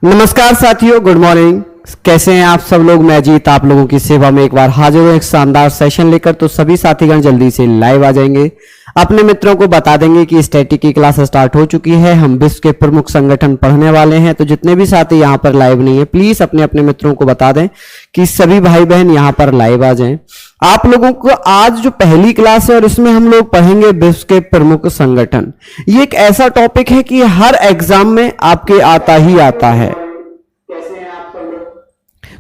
नमस्कार साथियों, good morning. कैसे हैं आप सब लोग? मैं अजीत आप लोगों की सेवा में एक बार हाजिर हूं एक शानदार सेशन लेकर। तो सभी साथीगण जल्दी से लाइव आ जाएंगे, अपने मित्रों को बता देंगे कि स्टैटिक की क्लास स्टार्ट हो चुकी है। हम विश्व के प्रमुख संगठन पढ़ने वाले हैं। तो जितने भी साथी यहाँ पर लाइव नहीं है, प्लीज अपने अपने मित्रों को बता दें कि सभी भाई बहन यहाँ पर लाइव आ जाएं। आप लोगों को आज जो पहली क्लास है और इसमें हम लोग पढ़ेंगे विश्व के प्रमुख संगठन। ये एक ऐसा टॉपिक है कि हर एग्जाम में आपके आता ही आता है।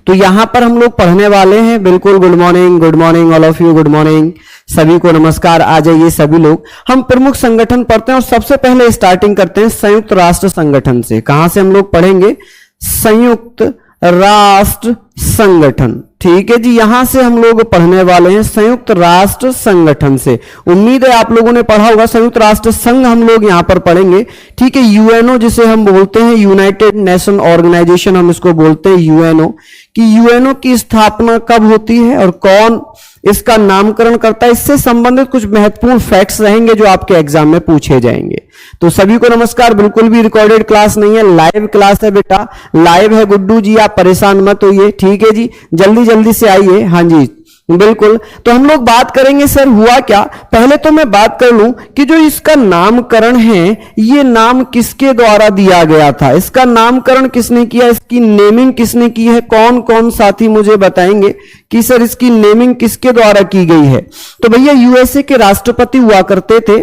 तो यहां पर हम लोग पढ़ने वाले हैं। बिल्कुल good morning all of you, good morning सभी को, नमस्कार। आ जाइए सभी लोग। हम प्रमुख संगठन पढ़ते हैं और सबसे पहले स्टार्टिंग करते हैं संयुक्त राष्ट्र संगठन से। कहां से हम लोग पढ़ेंगे? संयुक्त राष्ट्र संगठन। ठीक है जी, यहां से हम लोग पढ़ने वाले हैं संयुक्त राष्ट्र संगठन से। उम्मीद है आप लोगों ने पढ़ा होगा। संयुक्त राष्ट्र संघ हम लोग यहां पर पढ़ेंगे। ठीक है, यूएनओ जिसे हम बोलते हैं, यूनाइटेड नेशन ऑर्गेनाइजेशन हम इसको बोलते हैं यूएनओ। कि यूएनओ की स्थापना कब होती है और कौन इसका नामकरण करता है, इससे संबंधित कुछ महत्वपूर्ण फैक्ट्स रहेंगे जो आपके एग्जाम में पूछे जाएंगे। तो सभी को नमस्कार। बिल्कुल भी रिकॉर्डेड क्लास नहीं है, लाइव क्लास है बेटा, लाइव है। गुड्डू जी आप परेशान मत होइए, ठीक है जी, जल्दी जल्दी से आइए। हाँ जी बिल्कुल। तो हम लोग बात करेंगे सर हुआ क्या। पहले तो मैं बात कर लूं कि जो इसका नामकरण है, ये नाम किसके द्वारा दिया गया था, इसका नामकरण किसने किया, इसकी नेमिंग किसने की है। कौन कौन साथी मुझे बताएंगे कि सर इसकी नेमिंग किसके द्वारा की गई है। तो भैया यूएसए के राष्ट्रपति हुआ करते थे,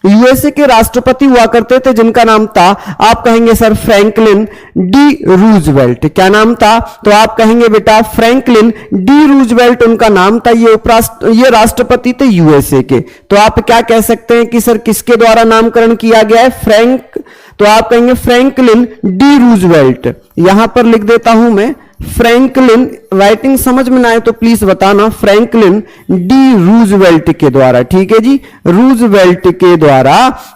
यूएसए के राष्ट्रपति हुआ करते थे जिनका नाम था, आप कहेंगे सर फ्रैंकलिन डी रूजवेल्ट। क्या नाम था? तो आप कहेंगे बेटा फ्रैंकलिन डी रूजवेल्ट उनका नाम था। ये राष्ट्रपति थे यूएसए के। तो आप क्या कह सकते हैं कि सर किसके द्वारा नामकरण किया गया है? तो आप कहेंगे फ्रैंकलिन डी रूजवेल्ट। यहां पर लिख देता हूं मैं फ्रैंकलिन, राइटिंग समझ में ना आए तो प्लीज बताना, फ्रैंकलिन डी रूजवेल्ट के द्वारा। ठीक है जी, रूजवेल्ट के द्वारा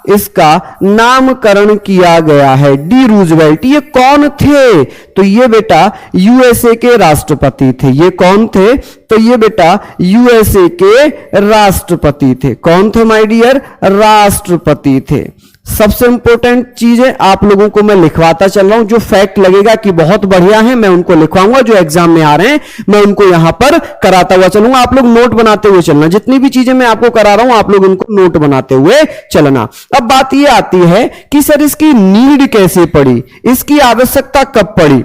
इसका नामकरण किया गया है। डी रूजवेल्ट ये कौन थे? तो ये बेटा यूएसए के राष्ट्रपति थे। ये कौन थे? तो ये बेटा यूएसए के राष्ट्रपति थे। कौन थे माय डियर? राष्ट्रपति थे। सबसे इंपॉर्टेंट चीजें आप लोगों को मैं लिखवाता चल रहा हूं। जो फैक्ट लगेगा कि बहुत बढ़िया है, मैं उनको लिखवाऊंगा। जो एग्जाम में आ रहे हैं मैं उनको यहां पर कराता हुआ चलूंगा। आप लोग नोट बनाते हुए चलना। जितनी भी चीजें मैं आपको करा रहा हूं आप लोग उनको नोट बनाते हुए चलना। अब बात यह आती है कि सर इसकी नीड कैसे पड़ी, इसकी आवश्यकता कब पड़ी।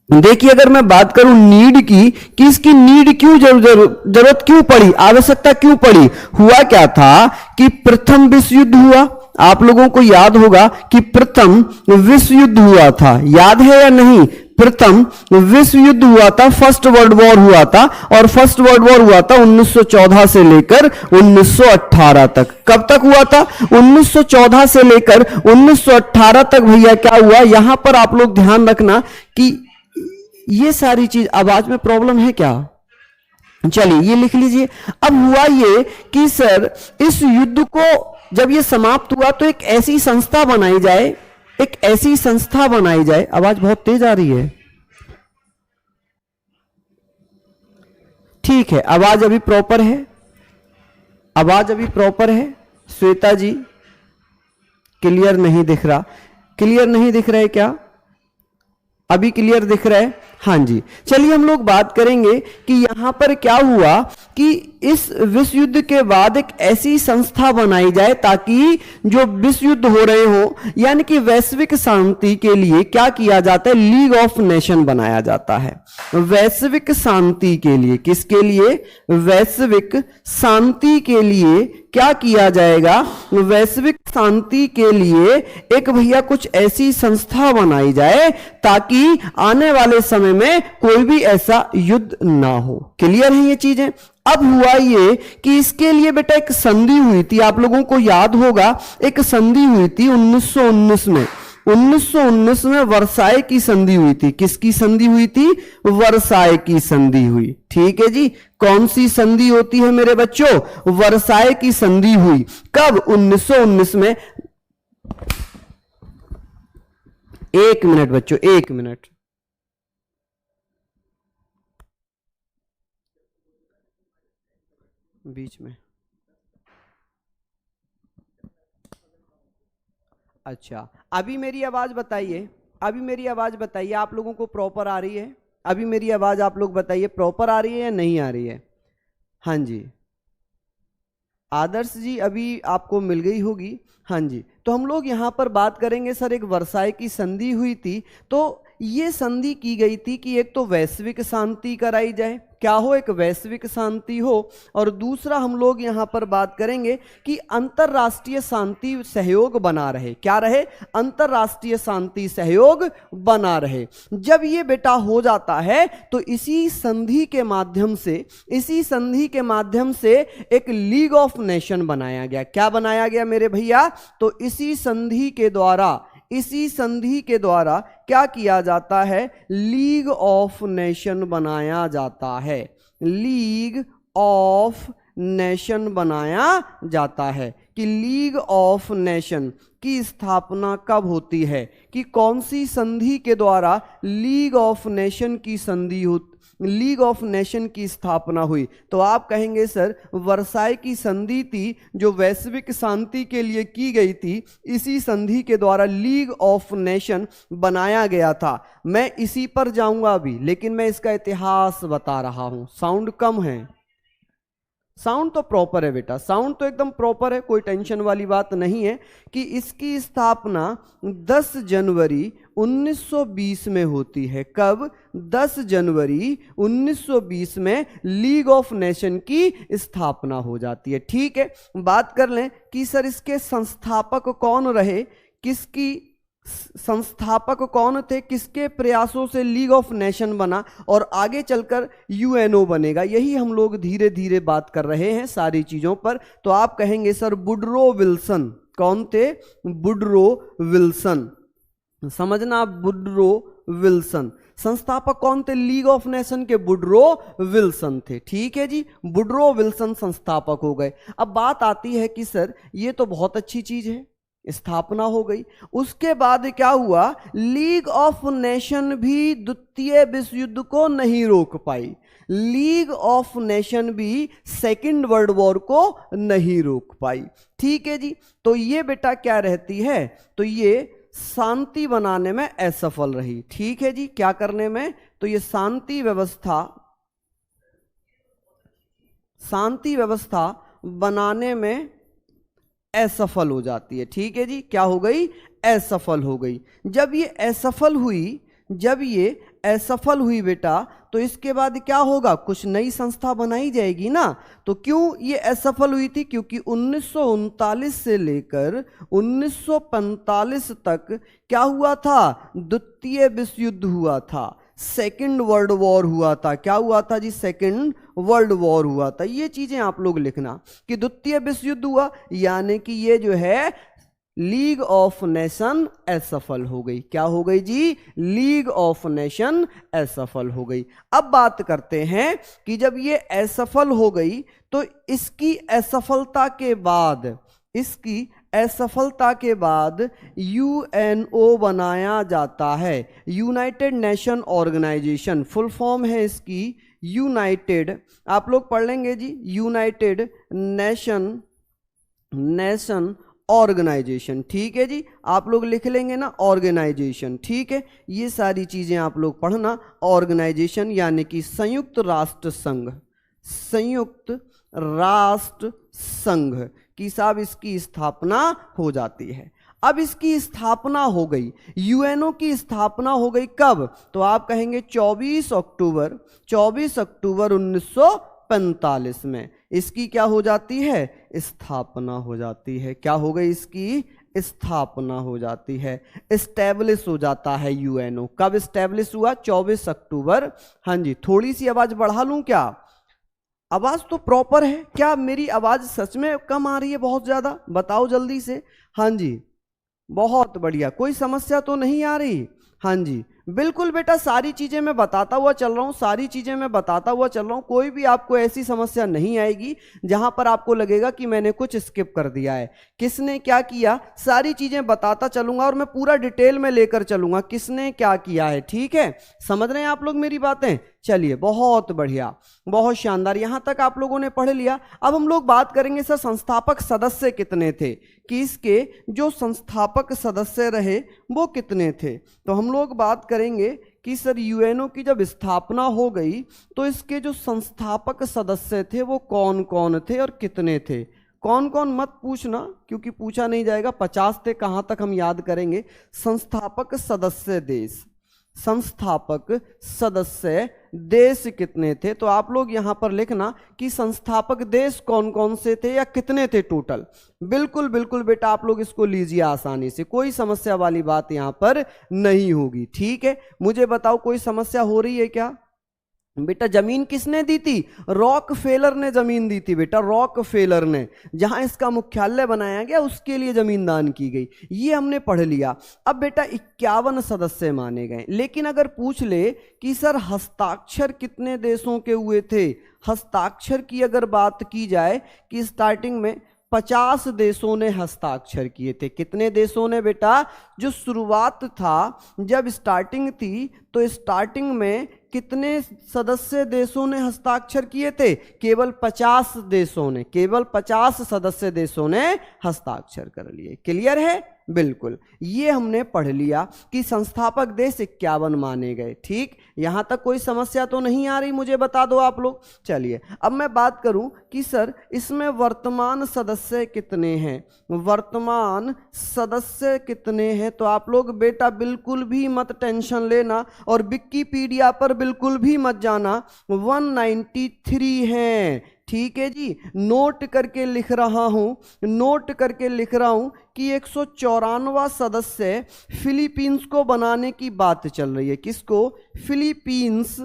देखिए अगर मैं बात करूं नीड की, कि इसकी नीड क्यों जरूरत क्यों पड़ी, आवश्यकता क्यों पड़ी। हुआ क्या था कि प्रथम विश्व युद्ध हुआ। आप लोगों को याद होगा कि प्रथम विश्व युद्ध हुआ था, याद है या नहीं? प्रथम विश्व युद्ध हुआ था, फर्स्ट वर्ल्ड वॉर हुआ था। और फर्स्ट वर्ल्ड वॉर हुआ था 1914 से लेकर 1918 तक। कब तक हुआ था? 1914 से लेकर 1918 तक। भैया क्या हुआ, यहां पर आप लोग ध्यान रखना कि ये सारी चीज, आवाज में प्रॉब्लम है क्या? चलिए ये लिख लीजिए। अब हुआ ये कि सर इस युद्ध को जब ये समाप्त हुआ तो एक ऐसी संस्था बनाई जाए, एक ऐसी संस्था बनाई जाए। आवाज बहुत तेज आ रही है, ठीक है, आवाज अभी प्रॉपर है, आवाज अभी प्रॉपर है। श्वेता जी क्लियर नहीं दिख रहा, क्लियर नहीं दिख रहा है क्या? अभी क्लियर दिख रहा है? हाँ जी। चलिए हम लोग बात करेंगे कि यहां पर क्या हुआ कि इस विश्व युद्ध के बाद एक ऐसी संस्था बनाई जाए ताकि जो विश्व युद्ध हो रहे हो, यानी कि वैश्विक शांति के लिए क्या किया जाता है, लीग ऑफ नेशन बनाया जाता है। वैश्विक शांति के लिए, किसके लिए? वैश्विक शांति के लिए क्या किया जाएगा? वैश्विक शांति के लिए एक भैया कुछ ऐसी संस्था बनाई जाए ताकि आने वाले समय में कोई भी ऐसा युद्ध ना हो। क्लियर है ये चीजें? अब हुआ ये कि इसके लिए बेटा एक संधि हुई थी, आप लोगों को याद होगा एक संधि हुई थी 1919 में। 1919 में वर्साय की संधि हुई थी। किसकी संधि हुई थी? वर्साय की संधि हुई। ठीक है जी। कौन सी संधि होती है मेरे बच्चों? वर्साय की संधि हुई। कब? 1919 में। एक मिनट बच्चों, एक मिनट। बीच में, अच्छा अभी मेरी आवाज बताइए। अभी मेरी आवाज बताइए आप लोगों को प्रॉपर आ रही है? अभी मेरी आवाज आप लोग बताइए प्रॉपर आ रही है या नहीं आ रही है? हाँ जी, आदर्श जी अभी आपको मिल गई होगी। हाँ जी, तो हम लोग यहाँ पर बात करेंगे सर, एक वर्साई की संधि हुई थी, तो ये संधि की गई थी कि एक तो वैश्विक शांति कराई जाए, क्या हो, एक वैश्विक शांति हो, और दूसरा हम लोग यहाँ पर बात करेंगे कि अंतरराष्ट्रीय शांति सहयोग बना रहे। क्या रहे? अंतरराष्ट्रीय शांति सहयोग बना रहे। जब ये बेटा हो जाता है तो इसी संधि के माध्यम से एक लीग ऑफ नेशन बनाया गया। क्या बनाया गया मेरे भैया? तो इसी संधि के द्वारा क्या किया जाता है? लीग ऑफ नेशन बनाया जाता है। लीग ऑफ नेशन बनाया जाता है कि लीग ऑफ नेशन की स्थापना कब होती है, कि कौन सी संधि के द्वारा लीग ऑफ नेशन की स्थापना हुई? तो आप कहेंगे सर वर्साई की संधि थी जो वैश्विक शांति के लिए की गई थी, इसी संधि के द्वारा लीग ऑफ नेशन बनाया गया था। मैं इसी पर जाऊंगा अभी, लेकिन मैं इसका इतिहास बता रहा हूं। साउंड कम है? साउंड तो प्रॉपर है बेटा, साउंड तो एकदम प्रॉपर है, कोई टेंशन वाली बात नहीं है। कि इसकी स्थापना 10 जनवरी 1920 में होती है। कब? 10 जनवरी 1920 में लीग ऑफ नेशन की स्थापना हो जाती है। ठीक है, बात कर लें कि सर इसके संस्थापक कौन रहे, संस्थापक कौन थे, किसके प्रयासों से लीग ऑफ नेशन बना और आगे चलकर यूएनओ बनेगा, यही हम लोग धीरे धीरे बात कर रहे हैं सारी चीजों पर। तो आप कहेंगे सर वुडरो विल्सन। कौन थे? Woodrow Wilson. समझना, वुडरो विल्सन संस्थापक कौन थे लीग ऑफ नेशन के? वुडरो विल्सन थे। ठीक है जी, वुडरो विल्सन संस्थापक हो गए। अब बात आती है कि सर ये तो बहुत अच्छी चीज है, स्थापना हो गई, उसके बाद क्या हुआ? लीग ऑफ नेशन भी द्वितीय विश्व युद्ध को नहीं रोक पाई। लीग ऑफ नेशन भी सेकंड वर्ल्ड वॉर को नहीं रोक पाई। ठीक है जी, तो ये बेटा क्या रहती है? तो ये शांति बनाने में असफल रही। ठीक है जी, क्या करने में? तो ये शांति व्यवस्था बनाने में असफल हो जाती है। ठीक है जी, क्या हो गई? असफल हो गई। जब ये असफल हुई बेटा, तो इसके बाद क्या होगा? कुछ नई संस्था बनाई जाएगी ना। तो क्यों ये असफल हुई थी? क्योंकि 1939 से लेकर 1945 तक क्या हुआ था? द्वितीय विश्व युद्ध हुआ था, सेकेंड वर्ल्ड वॉर हुआ था। क्या हुआ था जी? सेकेंड वर्ल्ड वॉर हुआ था। ये चीजें आप लोग लिखना कि द्वितीय विश्व युद्ध हुआ, यानी कि ये जो है लीग ऑफ नेशन असफल हो गई। क्या हो गई जी? लीग ऑफ नेशन असफल हो गई। अब बात करते हैं कि जब ये असफल हो गई तो इसकी असफलता के बाद यूएनओ बनाया जाता है, United Nation Organisation. Full form है इसकी यूनाइटेड, आप लोग पढ़ लेंगे जी, यूनाइटेड नेशन ऑर्गेनाइजेशन। ठीक है जी, आप लोग लिख लेंगे ना ऑर्गेनाइजेशन। ठीक है, ये सारी चीजें आप लोग पढ़ना। ऑर्गेनाइजेशन यानी कि संयुक्त राष्ट्र संघ की साहब इसकी स्थापना हो जाती है। अब इसकी स्थापना हो गई, यूएनओ की स्थापना हो गई कब? तो आप कहेंगे 24 अक्टूबर 1945 में इसकी क्या हो जाती है? स्थापना हो जाती है। क्या हो गई? इसकी स्थापना हो जाती है, एस्टेब्लिश हो जाता है यूएनओ। कब एस्टेब्लिश हुआ? 24 अक्टूबर। हाँ जी, थोड़ी सी आवाज बढ़ा लूं क्या? आवाज तो प्रॉपर है क्या? मेरी आवाज सच में कम आ रही है बहुत ज्यादा? बताओ जल्दी से। हाँ जी, बहुत बढ़िया, कोई समस्या तो नहीं आ रही? हाँ जी, बिल्कुल बेटा, सारी चीजें मैं बताता हुआ चल रहा हूं, कोई भी आपको ऐसी समस्या नहीं आएगी जहां पर आपको लगेगा कि मैंने कुछ स्किप कर दिया है। किसने क्या किया, सारी चीजें बताता चलूंगा और मैं पूरा डिटेल में लेकर चलूंगा किसने क्या किया है। ठीक है, समझ रहे हैं आप लोग मेरी बातें? चलिए बहुत बढ़िया, बहुत शानदार, यहां तक आप लोगों ने पढ़ लिया। अब हम लोग बात करेंगे सर संस्थापक सदस्य कितने थे, कि इसके जो संस्थापक सदस्य रहे वो कितने थे। तो हम लोग बात करेंगे कि सर यूएनओ की जब स्थापना हो गई तो इसके जो संस्थापक सदस्य थे वो कौन कौन थे और कितने थे। कौन कौन मत पूछना क्योंकि पूछा नहीं जाएगा, 50 थे, कहां तक हम याद करेंगे। संस्थापक सदस्य देश, संस्थापक सदस्य देश कितने थे, तो आप लोग यहां पर लिखना कि संस्थापक देश कौन कौन से थे या कितने थे टोटल। बिल्कुल बिल्कुल बेटा आप लोग इसको लीजिए आसानी से, कोई समस्या वाली बात यहां पर नहीं होगी। ठीक है, मुझे बताओ कोई समस्या हो रही है क्या। बेटा जमीन किसने दी थी, रॉक फेलर ने जमीन दी थी बेटा, रॉक फेलर ने, जहां इसका मुख्यालय बनाया गया उसके लिए जमीन दान की गई, ये हमने पढ़ लिया। अब बेटा 51 सदस्य माने गए, लेकिन अगर पूछ ले कि सर हस्ताक्षर कितने देशों के हुए थे, हस्ताक्षर की अगर बात की जाए कि स्टार्टिंग में 50 देशों ने हस्ताक्षर किए थे। कितने देशों ने बेटा, जो शुरुआत था जब स्टार्टिंग थी तो स्टार्टिंग में कितने सदस्य देशों ने हस्ताक्षर किए थे, केवल 50 देशों ने, केवल 50 सदस्य देशों ने हस्ताक्षर कर लिए। क्लियर है, बिल्कुल, ये हमने पढ़ लिया कि संस्थापक देश 51 माने गए। ठीक, यहां तक कोई समस्या तो नहीं आ रही, मुझे बता दो आप लोग। चलिए अब मैं बात करूं कि सर इसमें वर्तमान सदस्य कितने हैं, वर्तमान सदस्य कितने हैं, तो आप लोग बेटा बिल्कुल भी मत टेंशन लेना और विकिपीडिया पर बिल्कुल भी मत जाना, 193 हैं। ठीक है जी, नोट करके लिख रहा हूं, नोट करके लिख रहा हूं कि 194वां सदस्य फिलीपींस को बनाने की बात चल रही है। किसको, फिलीपींस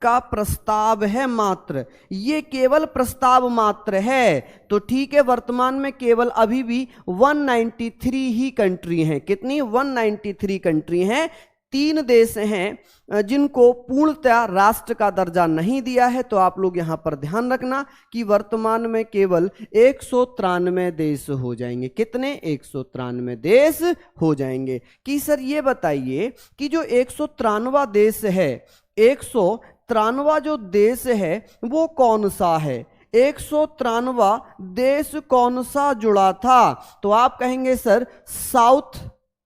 का प्रस्ताव है मात्र, ये केवल प्रस्ताव मात्र है। तो ठीक है, वर्तमान में केवल अभी भी 193 ही कंट्री हैं। कितनी, 193 कंट्री हैं। 3 देश हैं जिनको पूर्णतः राष्ट्र का दर्जा नहीं दिया है। तो आप लोग यहां पर ध्यान रखना कि वर्तमान में केवल 193 देश हो जाएंगे। कितने, 193 देश हो जाएंगे। कि सर ये बताइए कि जो 193वां देश है, 193वां जो देश है वो कौन सा है, 193वां देश कौन सा जुड़ा था, तो आप कहेंगे सर साउथ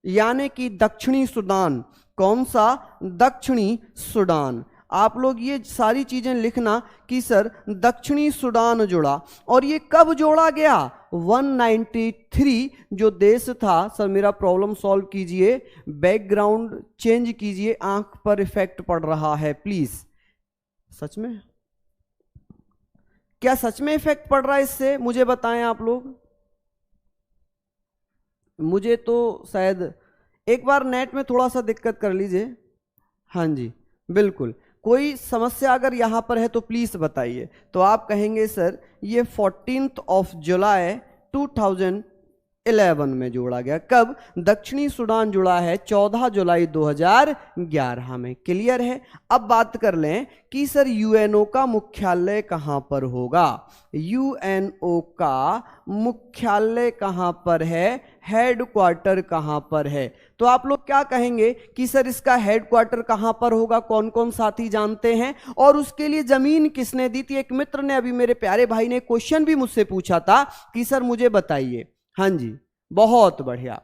यानी कि दक्षिणी सूडान। कौन सा, दक्षिणी सूडान। आप लोग ये सारी चीजें लिखना कि सर दक्षिणी सूडान जुड़ा। और ये कब जोड़ा गया, 193 जो देश था। सर मेरा प्रॉब्लम सॉल्व कीजिए, बैकग्राउंड चेंज कीजिए, आंख पर इफेक्ट पड़ रहा है प्लीज। सच में, क्या सच में इफेक्ट पड़ रहा है इससे, मुझे बताएं आप लोग। मुझे तो शायद एक बार नेट में थोड़ा सा दिक्कत कर लीजिए। हाँ जी बिल्कुल, कोई समस्या अगर यहां पर है तो प्लीज बताइए। तो आप कहेंगे सर ये 14 जुलाई 2011 में जोड़ा गया। कब, दक्षिणी सूडान जुड़ा है 14 जुलाई 2011 में। क्लियर है। अब बात कर लें कि सर यूएनओ का मुख्यालय कहां पर होगा, यूएनओ का मुख्यालय कहां पर है, हेडक्वार्टर कहां पर है। तो आप लोग क्या कहेंगे कि सर इसका हेडक्वार्टर कहां पर होगा, कौन कौन साथी जानते हैं, और उसके लिए जमीन किसने दी थी। एक मित्र ने, अभी मेरे प्यारे भाई ने क्वेश्चन भी मुझसे पूछा था कि सर मुझे बताइए। हाँ जी बहुत बढ़िया,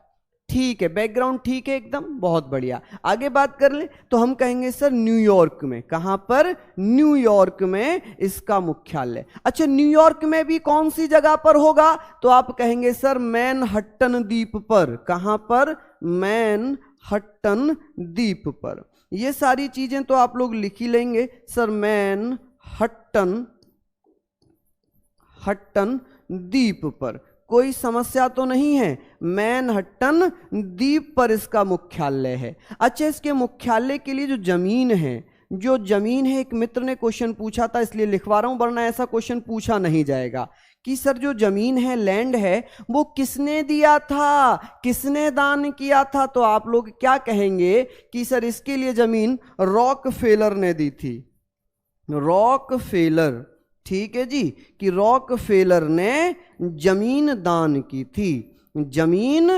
ठीक है, बैकग्राउंड ठीक है एकदम, बहुत बढ़िया। आगे बात कर ले तो हम कहेंगे सर न्यूयॉर्क में। कहां पर, न्यूयॉर्क में इसका मुख्यालय। अच्छा, न्यूयॉर्क में भी कौन सी जगह पर होगा, तो आप कहेंगे सर मैनहट्टन द्वीप पर। कहां पर, मैनहट्टन द्वीप पर। ये सारी चीजें तो आप लोग लिख ही लेंगे सर, मैनहट्टन द्वीप पर। कोई समस्या तो नहीं है, मैनहट्टन द्वीप पर इसका मुख्यालय है। अच्छा, इसके मुख्यालय के लिए जो जमीन है, एक मित्र ने क्वेश्चन पूछा था इसलिए लिखवा रहा हूं, वरना ऐसा क्वेश्चन पूछा नहीं जाएगा कि सर जो जमीन है, लैंड है, वो किसने दिया था, किसने दान किया था। तो आप लोग क्या कहेंगे कि सर इसके लिए जमीन रॉक फेलर ने दी थी, रॉक फेलर। ठीक है जी, कि रॉक फेलर ने जमीन दान की थी, जमीन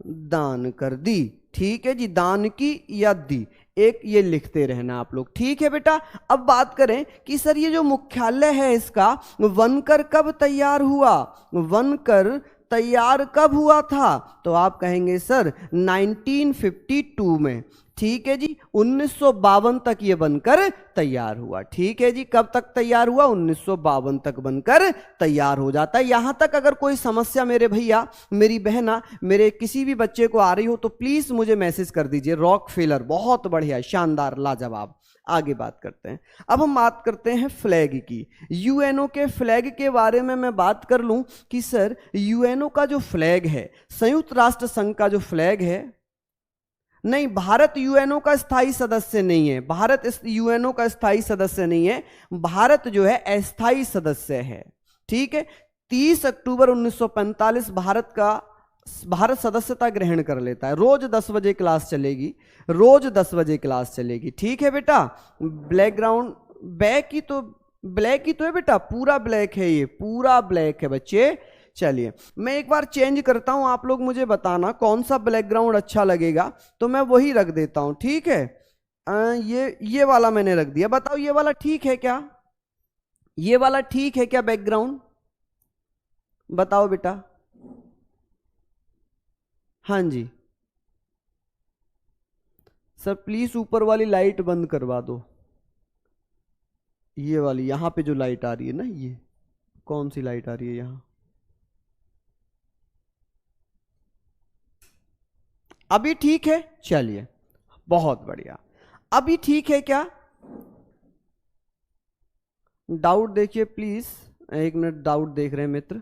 दान कर दी। ठीक है जी, दान की या दी, एक ये लिखते रहना आप लोग, ठीक है बेटा। अब बात करें कि सर ये जो मुख्यालय है इसका बनकर कब तैयार हुआ, बनकर तैयार कब हुआ था, तो आप कहेंगे सर 1952 में, ठीक है जी। 1952 तक ये बनकर तैयार हुआ, ठीक है जी। कब तक तैयार हुआ, 1952 तक बनकर तैयार हो जाता है। यहां तक अगर कोई समस्या मेरे भैया मेरी बहना मेरे किसी भी बच्चे को आ रही हो तो प्लीज मुझे मैसेज कर दीजिए। रॉक फेलर बहुत बढ़िया, शानदार, लाजवाब। आगे बात करते हैं। अब हम बात करते हैं फ्लैग की। यूएनओ के फ्लैग के बारे में मैं बात कर लूं कि सर यूएनओ का जो फ्लैग है, संयुक्त राष्ट्र संघ का जो फ्लैग है, नहीं, भारत यूएनओ का स्थायी सदस्य नहीं है, भारत इस यूएनओ का स्थायी सदस्य नहीं है, भारत जो है अस्थायी सदस्य है, ठीक है। 30 अक्टूबर 1945 भारत सदस्यता ग्रहण कर लेता है। रोज 10 बजे क्लास चलेगी, रोज 10 बजे क्लास चलेगी, ठीक है बेटा। बैकग्राउंड बैक ही तो ब्लैक ही तो है बेटा, पूरा ब्लैक है, ये पूरा ब्लैक है बच्चे। चलिए मैं एक बार चेंज करता हूं, आप लोग मुझे बताना कौन सा बैकग्राउंड अच्छा लगेगा, तो मैं वही रख देता हूं, ठीक है। ये वाला मैंने रख दिया। बताओ ये वाला ठीक है क्या, ये वाला ठीक है क्या बैकग्राउंड, बताओ बेटा। हाँ जी सर, प्लीज ऊपर वाली लाइट बंद करवा दो, ये वाली यहां पे जो लाइट आ रही है ना, ये कौन सी लाइट आ रही है यहां, अभी ठीक है। चलिए बहुत बढ़िया, अभी ठीक है क्या, डाउट देखिए प्लीज, एक मिनट डाउट देख रहे हैं मित्र।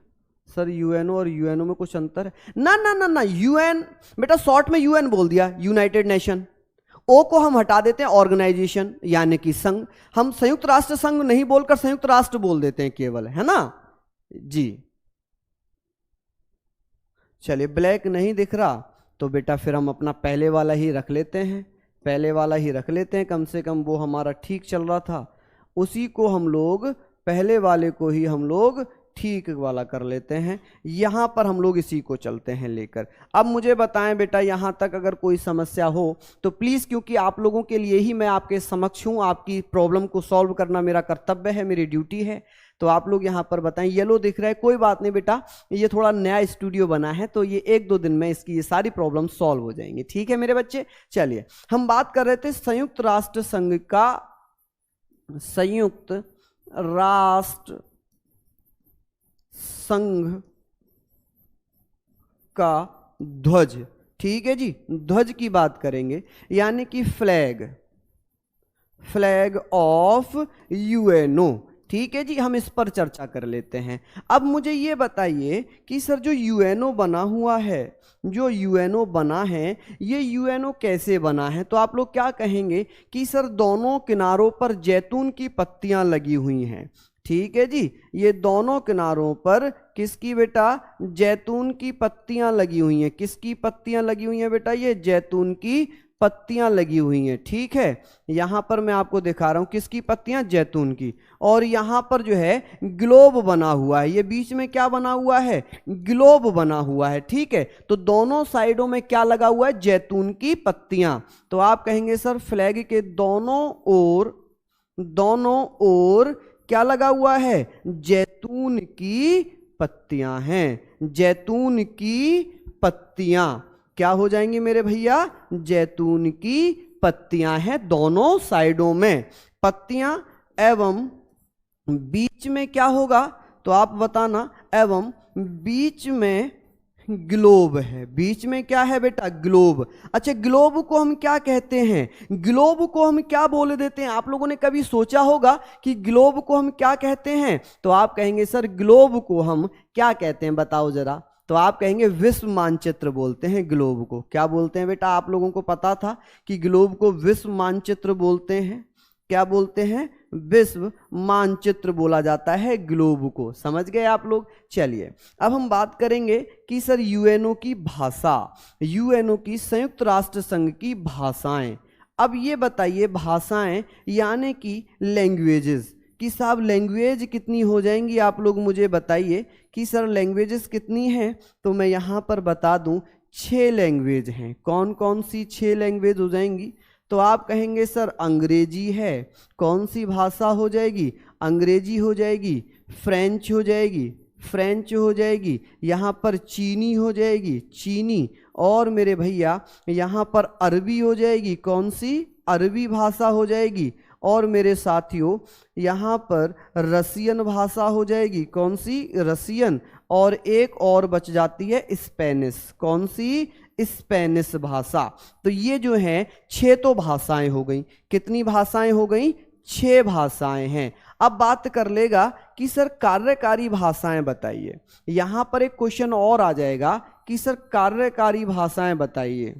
सर यूएनओ और यूएनओ में कुछ अंतर है, ना ना ना ना, यूएन बेटा शॉर्ट में यूएन बोल दिया, यूनाइटेड नेशन। ओ को हम हटा देते हैं, ऑर्गेनाइजेशन यानी कि संघ। हम संयुक्त राष्ट्र संघ नहीं बोलकर संयुक्त राष्ट्र बोल देते हैं केवल, है ना जी। चलिए ब्लैक नहीं दिख रहा तो बेटा फिर हम अपना पहले वाला ही रख लेते हैं, पहले वाला ही रख लेते हैं, कम से कम वो हमारा ठीक चल रहा था, उसी को हम लोग पहले वाले को ही हम लोग ठीक वाला कर लेते हैं। यहां पर हम लोग इसी को चलते हैं लेकर। अब मुझे बताएं बेटा यहां तक अगर कोई समस्या हो तो प्लीज, क्योंकि आप लोगों के लिए ही मैं आपके समक्ष हूं, आपकी प्रॉब्लम को सॉल्व करना मेरा कर्तव्य है, मेरी ड्यूटी है। तो आप लोग यहां पर बताएं। येलो दिख रहा है, कोई बात नहीं बेटा, ये थोड़ा नया स्टूडियो बना है तो ये 1-2 दिन में इसकी ये सारी प्रॉब्लम सॉल्व हो जाएंगी, ठीक है मेरे बच्चे। चलिए हम बात कर रहे थे संयुक्त राष्ट्र संघ का, संयुक्त राष्ट्र संघ का ध्वज, ठीक है जी, ध्वज की बात करेंगे, यानी कि फ्लैग, फ्लैग ऑफ यूएनओ, ठीक है जी। हम इस पर चर्चा कर लेते हैं। अब मुझे ये बताइए कि सर जो यूएनओ बना हुआ है, जो यूएनओ बना है, ये यूएनओ कैसे बना है, तो आप लोग क्या कहेंगे कि सर दोनों किनारों पर जैतून की पत्तियां लगी हुई हैं, ठीक है जी। ये दोनों किनारों पर किसकी बेटा, जैतून की पत्तियां लगी हुई हैं। किसकी पत्तियां लगी हुई हैं बेटा, ये जैतून की पत्तियां लगी हुई हैं, ठीक है। यहां पर मैं आपको दिखा रहा हूं किसकी पत्तियां, जैतून की। और यहां पर जो है ग्लोब बना हुआ है, ये बीच में क्या बना हुआ है, ग्लोब बना हुआ है, ठीक है। तो दोनों साइडों में क्या लगा हुआ है, जैतून की पत्तियां। तो आप कहेंगे सर फ्लैग के दोनों ओर, दोनों ओर क्या लगा हुआ है, जैतून की पत्तियां हैं, जैतून की पत्तियां क्या हो जाएंगी मेरे भैया, जैतून की पत्तियां हैं दोनों साइडों में पत्तियां, एवं बीच में क्या होगा, तो आप बताना, एवं बीच में ग्लोब है। बीच में क्या है बेटा, ग्लोब। अच्छा ग्लोब को हम क्या कहते हैं, ग्लोब को हम क्या बोल देते हैं, आप लोगों ने कभी सोचा होगा कि ग्लोब को हम क्या कहते हैं, तो आप कहेंगे सर ग्लोब को हम क्या कहते हैं, बताओ जरा। तो आप कहेंगे विश्व मानचित्र बोलते हैं ग्लोब को। क्या बोलते हैं बेटा, आप लोगों को पता था कि ग्लोब को विश्व मानचित्र बोलते हैं, क्या बोलते हैं, विश्व मानचित्र बोला जाता है ग्लोब को, समझ गए आप लोग। चलिए अब हम बात करेंगे कि सर यूएनओ की भाषा, यूएनओ की, संयुक्त राष्ट्र संघ की भाषाएं। अब ये बताइए भाषाएं यानी कि लैंग्वेजेस, कि साहब लैंग्वेज कितनी हो जाएंगी, आप लोग मुझे बताइए कि सर लैंग्वेजेस कितनी हैं। तो मैं यहाँ पर बता दूं 6 लैंग्वेज हैं। कौन कौन सी 6 लैंग्वेज हो जाएंगी, तो आप कहेंगे सर अंग्रेजी है, कौन सी भाषा हो जाएगी, अंग्रेजी हो जाएगी, फ्रेंच हो जाएगी, फ्रेंच हो जाएगी, यहाँ पर चीनी हो जाएगी, चीनी, और मेरे भैया यहाँ पर अरबी हो जाएगी, कौन सी, अरबी भाषा हो जाएगी, और मेरे साथियों यहाँ पर रसियन भाषा हो जाएगी, कौन सी, रसियन, और एक और बच जाती है स्पेनिश, कौन सी, स्पेनिश भाषा। तो ये जो है 6 तो भाषाएं हो गई। कितनी भाषाएं हो गई, 6 भाषाएं हैं। अब बात कर लेगा कि सर कार्यकारी भाषाएं बताइए। यहां पर एक क्वेश्चन और आ जाएगा कि सर कार्यकारी भाषाएं बताइए,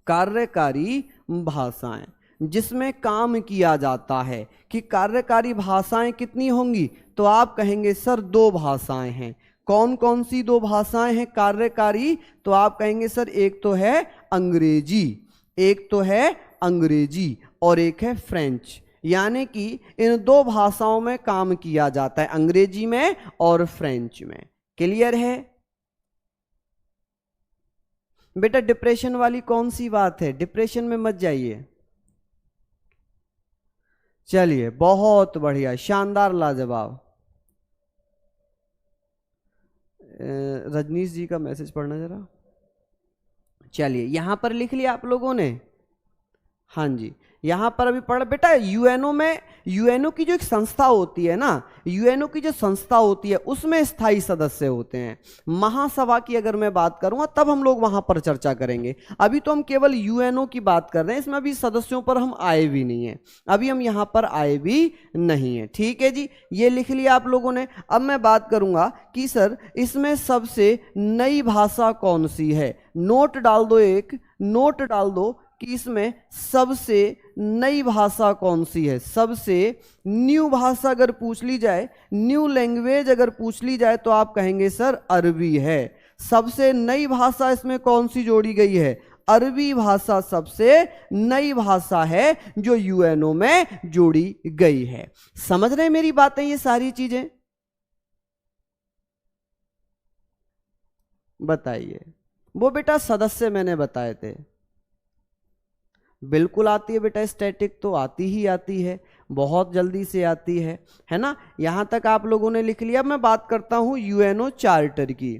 कार्यकारी भाषाएं जिसमें काम किया जाता है, कि कार्यकारी भाषाएं कितनी होंगी, तो आप कहेंगे सर 2 भाषाएं हैं। कौन कौन सी 2 भाषाएं हैं कार्यकारी, तो आप कहेंगे सर एक तो है अंग्रेजी, एक तो है अंग्रेजी और एक है फ्रेंच। यानी कि इन 2 भाषाओं में काम किया जाता है, अंग्रेजी में और फ्रेंच में। क्लियर है बेटा? डिप्रेशन वाली कौन सी बात है, डिप्रेशन में मत जाइए। चलिए बहुत बढ़िया, शानदार, लाजवाब। रजनीश जी का मैसेज पढ़ना जरा। चलिए यहां पर लिख लिया आप लोगों ने, हाँ जी, यहां पर अभी पढ़ बेटा। यूएनओ में, यूएनओ की जो एक संस्था होती है ना, यूएनओ की जो संस्था होती है उसमें स्थायी सदस्य होते हैं। महासभा की अगर मैं बात करूंगा तब हम लोग वहां पर चर्चा करेंगे। अभी तो हम केवल यूएनओ की बात कर रहे हैं, इसमें अभी सदस्यों पर हम आए भी नहीं है, अभी हम यहां पर आए भी नहीं है। ठीक है जी, ये लिख लिया आप लोगों ने। अब मैं बात करूंगा कि सर इसमें सबसे नई भाषा कौन सी है। नोट डाल दो, एक नोट डाल दो कि इसमें सबसे नई भाषा कौन सी है। सबसे न्यू भाषा अगर पूछ ली जाए, न्यू लैंग्वेज अगर पूछ ली जाए, तो आप कहेंगे सर अरबी है। सबसे नई भाषा इसमें कौन सी जोड़ी गई है, अरबी भाषा सबसे नई भाषा है जो यूएनओ में जोड़ी गई है। समझ रहे हैं मेरी बातें, ये सारी चीजें बताइए। वो बेटा सदस्य मैंने बताए थे, बिल्कुल आती है बेटा, स्टैटिक तो आती ही आती है, बहुत जल्दी से आती है ना। यहां तक आप लोगों ने लिख लिया। मैं बात करता हूं यूएनओ चार्टर की।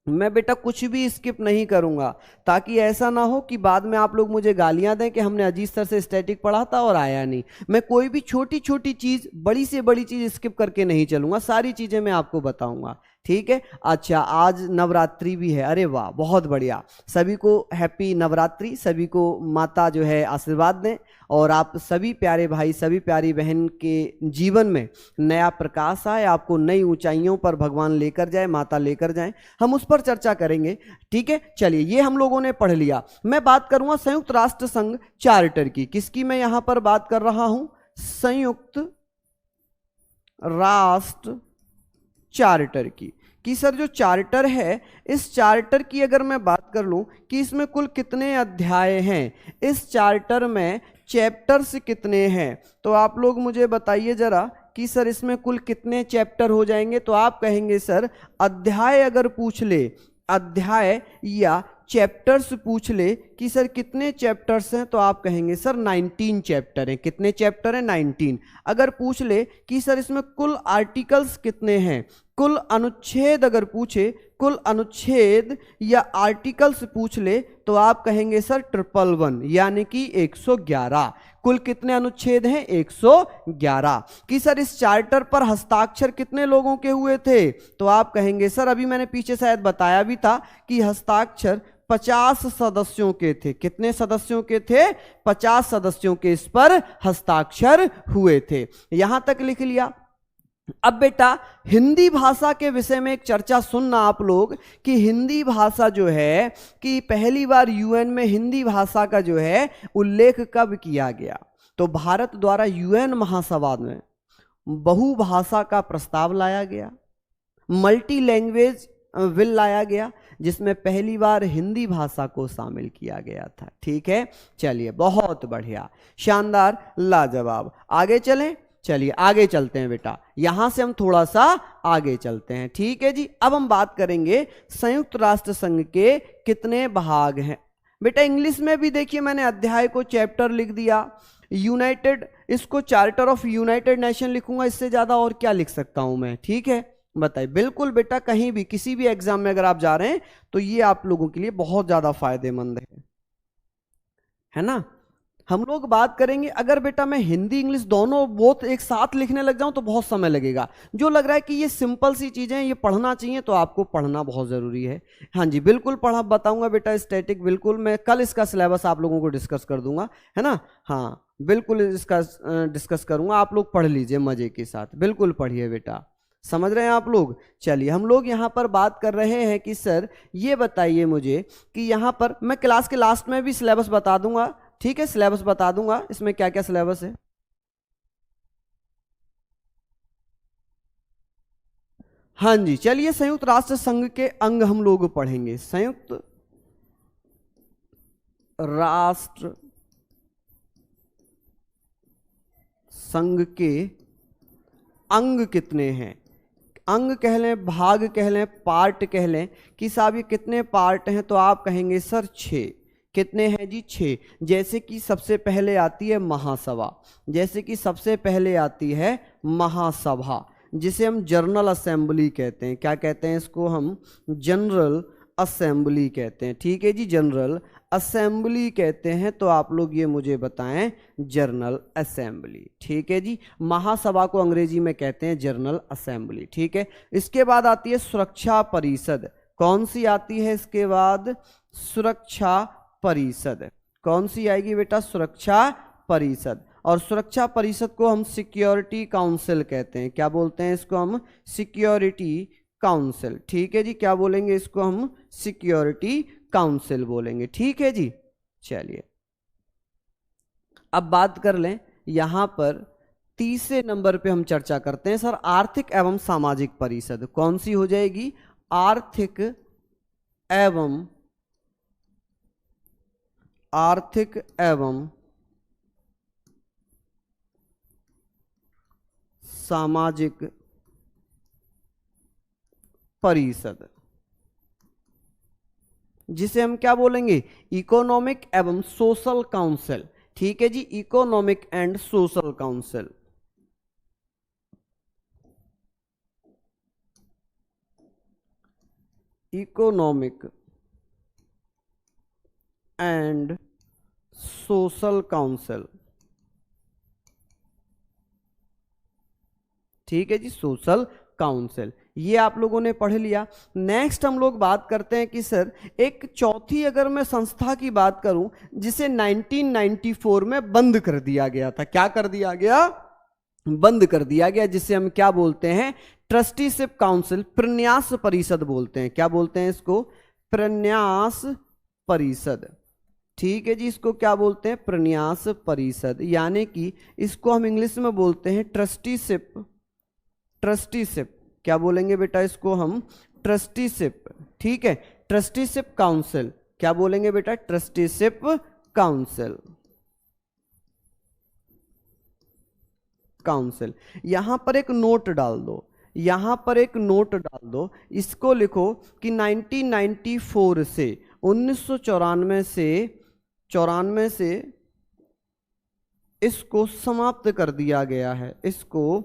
मैं बेटा कुछ भी स्किप नहीं करूंगा, ताकि ऐसा ना हो कि बाद में आप लोग मुझे गालियां दें कि हमने अजीज सर से स्टैटिक पढ़ा था और आया नहीं। मैं कोई भी छोटी छोटी चीज, बड़ी से बड़ी चीज स्किप करके नहीं चलूंगा, सारी चीजें मैं आपको बताऊंगा। ठीक है, अच्छा आज नवरात्रि भी है, अरे वाह बहुत बढ़िया। सभी को हैप्पी नवरात्रि, सभी को माता जो है आशीर्वाद दें, और आप सभी प्यारे भाई, सभी प्यारी बहन के जीवन में नया प्रकाश आए, आपको नई ऊंचाइयों पर भगवान लेकर जाए, माता लेकर जाए। हम उस पर चर्चा करेंगे। ठीक है, चलिए ये हम लोगों ने पढ़ लिया। मैं बात करूंगा संयुक्त राष्ट्र संघ चार्टर की। किसकी मैं यहां पर बात कर रहा हूं, संयुक्त राष्ट्र चार्टर की। कि सर जो चार्टर है, इस चार्टर की अगर मैं बात कर लूं कि इसमें कुल कितने अध्याय हैं, इस चार्टर में चैप्टर्स कितने हैं, तो आप लोग मुझे बताइए जरा कि सर इसमें कुल कितने चैप्टर हो जाएंगे। तो आप कहेंगे सर अध्याय अगर पूछ ले, अध्याय या चैप्टर्स पूछ ले कि सर कितने चैप्टर्स हैं, तो आप कहेंगे सर 19 चैप्टर हैं। कितने चैप्टर हैं, 19। अगर पूछ ले कि सर इसमें कुल आर्टिकल्स कितने हैं, कुल अनुच्छेद अगर पूछे, कुल अनुच्छेद या आर्टिकल्स पूछ ले, तो आप कहेंगे सर 111 यानी कि 111। कुल कितने अनुच्छेद हैं, 111। कि सर इस चार्टर पर हस्ताक्षर कितने लोगों के हुए थे, तो आप कहेंगे सर अभी मैंने पीछे शायद बताया भी था कि हस्ताक्षर 50 सदस्यों के थे। कितने सदस्यों के थे, 50 सदस्यों के इस पर हस्ताक्षर हुए थे। यहां तक लिख लिया। अब बेटा हिंदी भाषा के विषय में एक चर्चा सुनना आप लोग कि हिंदी भाषा जो है कि पहली बार यूएन में हिंदी भाषा का जो है उल्लेख कब किया गया। तो भारत द्वारा यूएन महासभा में बहुभाषा का प्रस्ताव लाया गया, मल्टी लैंग्वेज बिल लाया गया, जिसमें पहली बार हिंदी भाषा को शामिल किया गया था। ठीक है, चलिए बहुत बढ़िया, शानदार, लाजवाब। आगे चलें, चलिए आगे चलते हैं बेटा, यहां से हम थोड़ा सा आगे चलते हैं। ठीक है जी, अब हम बात करेंगे संयुक्त राष्ट्र संघ के कितने भाग हैं। बेटा इंग्लिश में भी देखिए मैंने अध्याय को चैप्टर लिख दिया, यूनाइटेड इसको चार्टर ऑफ यूनाइटेड नेशन लिखूंगा, इससे ज्यादा और क्या लिख सकता हूं मैं, ठीक है बताइए। बिल्कुल बेटा कहीं भी किसी भी एग्जाम में अगर आप जा रहे हैं तो ये आप लोगों के लिए बहुत ज्यादा फायदेमंद है ना। हम लोग बात करेंगे, अगर बेटा मैं हिंदी इंग्लिश दोनों बहुत एक साथ लिखने लग जाऊं तो बहुत समय लगेगा। जो लग रहा है कि ये सिंपल सी चीजें ये पढ़ना चाहिए तो आपको पढ़ना बहुत जरूरी है। हाँ जी बिल्कुल पढ़ा बताऊंगा बेटा स्टैटिक, बिल्कुल मैं कल इसका सिलेबस आप लोगों को डिस्कस कर दूंगा, है ना। हाँ बिल्कुल इसका डिस्कस करूंगा, आप लोग पढ़ लीजिए मजे के साथ, बिल्कुल पढ़िए बेटा, समझ रहे हैं आप लोग। चलिए हम लोग यहाँ पर बात कर रहे हैं कि सर ये बताइए मुझे कि यहाँ पर मैं क्लास के लास्ट में भी सिलेबस बता दूंगा, ठीक है सिलेबस बता दूंगा इसमें क्या क्या सिलेबस है। हाँ जी चलिए, संयुक्त राष्ट्र संघ के अंग हम लोग पढ़ेंगे। संयुक्त राष्ट्र संघ के अंग कितने हैं, अंग कह लें, भाग कह लें, पार्ट कह लें कि साहब ये कितने पार्ट हैं, तो आप कहेंगे सर 6। कितने हैं जी 6। जैसे कि सबसे पहले आती है महासभा, जैसे कि सबसे पहले आती है महासभा जिसे हम जनरल असेंबली कहते हैं। क्या कहते हैं इसको हम, जनरल असेंबली कहते हैं, ठीक है जी जनरल असेंबली कहते हैं। तो आप लोग ये मुझे बताएं जनरल असेंबली, ठीक है जी। महासभा को अंग्रेजी में कहते हैं जनरल असेंबली, ठीक है। इसके बाद आती है सुरक्षा परिषद, कौन सी आती है इसके बाद, सुरक्षा परिषद, कौन सी आएगी बेटा, सुरक्षा परिषद। और सुरक्षा परिषद को हम सिक्योरिटी काउंसिल कहते हैं, क्या बोलते हैं इसको हम, सिक्योरिटी काउंसिल, ठीक है जी। क्या बोलेंगे इसको हम, सिक्योरिटी काउंसिल बोलेंगे, ठीक है जी। चलिए अब बात कर लें, यहां पर तीसरे नंबर पे हम चर्चा करते हैं सर आर्थिक एवं सामाजिक परिषद, कौन सी हो जाएगी, आर्थिक एवं सामाजिक परिषद, जिसे हम क्या बोलेंगे, इकोनॉमिक एवं सोशल काउंसिल, ठीक है जी, economic and social council. Economic and social council, ठीक है जी, सोशल काउंसिल, ये आप लोगों ने पढ़ लिया। नेक्स्ट हम लोग बात करते हैं कि सर एक चौथी अगर मैं संस्था की बात करूं जिसे 1994 में बंद कर दिया गया था, क्या कर दिया गया, बंद कर दिया गया, जिसे हम क्या बोलते हैं, ट्रस्टीशिप काउंसिल, प्रन्यास परिषद बोलते हैं, क्या बोलते हैं इसको, प्रन्यास परिषद, ठीक है जी। इसको क्या बोलते हैं, प्रन्यास परिषद, यानी कि इसको हम इंग्लिश में बोलते हैं ट्रस्टीशिप, ट्रस्टीशिप, क्या बोलेंगे बेटा इसको हम, ट्रस्टीशिप, ठीक है, ट्रस्टीशिप काउंसिल, क्या बोलेंगे बेटा, ट्रस्टीशिप काउंसिल, काउंसिल। यहां पर एक नोट डाल दो, यहां पर एक नोट डाल दो, इसको लिखो कि 1994 से 1994 से इसको समाप्त कर दिया गया है, इसको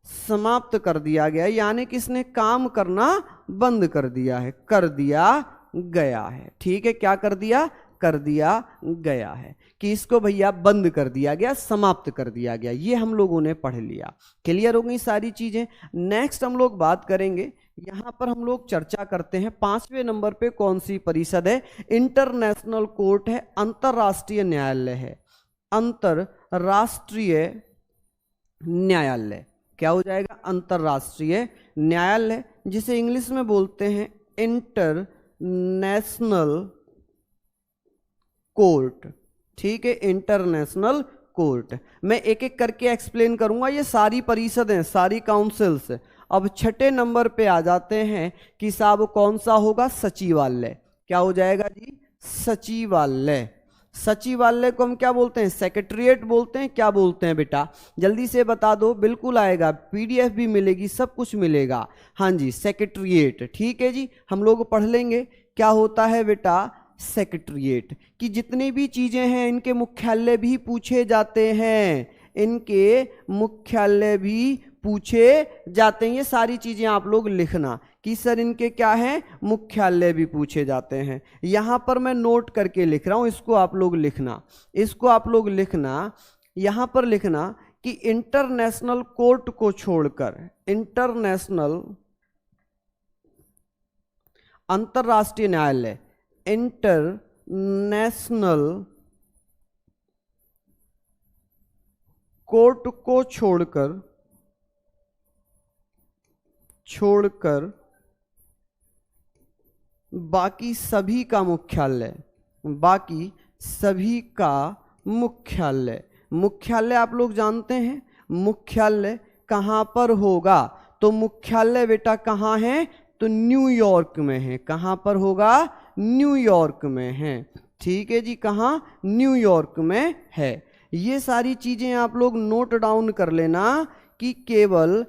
समाप्त कर दिया गया, यानी कि इसने काम करना बंद कर दिया है, कर दिया गया है, ठीक है। क्या कर दिया, कर दिया गया है कि इसको भैया बंद कर दिया गया, समाप्त कर दिया गया, ये हम लोगों ने पढ़ लिया, क्लियर हो गई सारी चीजें। नेक्स्ट हम लोग बात करेंगे, यहां पर हम लोग चर्चा करते हैं 5वें नंबर पे कौन सी परिषद है, इंटरनेशनल कोर्ट है, अंतरराष्ट्रीय न्यायालय है, अंतरराष्ट्रीय न्यायालय, क्या हो जाएगा, अंतरराष्ट्रीय न्यायालय, जिसे इंग्लिश में बोलते हैं इंटरनेशनल कोर्ट, ठीक है, इंटरनेशनल कोर्ट। मैं एक एक करके एक्सप्लेन करूंगा, ये सारी परिषदें, सारी काउंसिल्स। अब छठे नंबर पे आ जाते हैं कि साहब कौन सा होगा, सचिवालय, क्या हो जाएगा जी, सचिवालय। सचिवालय को हम क्या बोलते हैं, सेक्रेटरीट बोलते हैं, क्या बोलते हैं बेटा, जल्दी से बता दो, बिल्कुल आएगा, पीडीएफ भी मिलेगी, सब कुछ मिलेगा, हाँ जी, सेक्रेटरीट, ठीक है जी। हम लोग पढ़ लेंगे क्या होता है बेटा, सेक्रेटरिएट, कि जितनी भी चीजें हैं इनके मुख्यालय भी पूछे जाते हैं, इनके मुख्यालय भी पूछे जाते हैं। ये सारी चीजें आप लोग लिखना कि सर इनके क्या है, मुख्यालय भी पूछे जाते हैं। यहां पर मैं नोट करके लिख रहा हूं, इसको आप लोग लिखना, इसको आप लोग लिखना, यहां पर लिखना कि इंटरनेशनल कोर्ट को छोड़कर, इंटरनेशनल अंतरराष्ट्रीय न्यायालय, इंटरनेशनल कोर्ट को छोड़कर बाकी सभी का मुख्यालय, बाकी सभी का मुख्यालय, मुख्यालय आप लोग जानते हैं मुख्यालय कहां पर होगा, तो मुख्यालय बेटा कहां है, तो न्यूयॉर्क में है। कहां पर होगा, न्यूयॉर्क में है। ठीक है जी, कहां, न्यूयॉर्क में है। ये सारी चीजें आप लोग नोट डाउन कर लेना कि केवल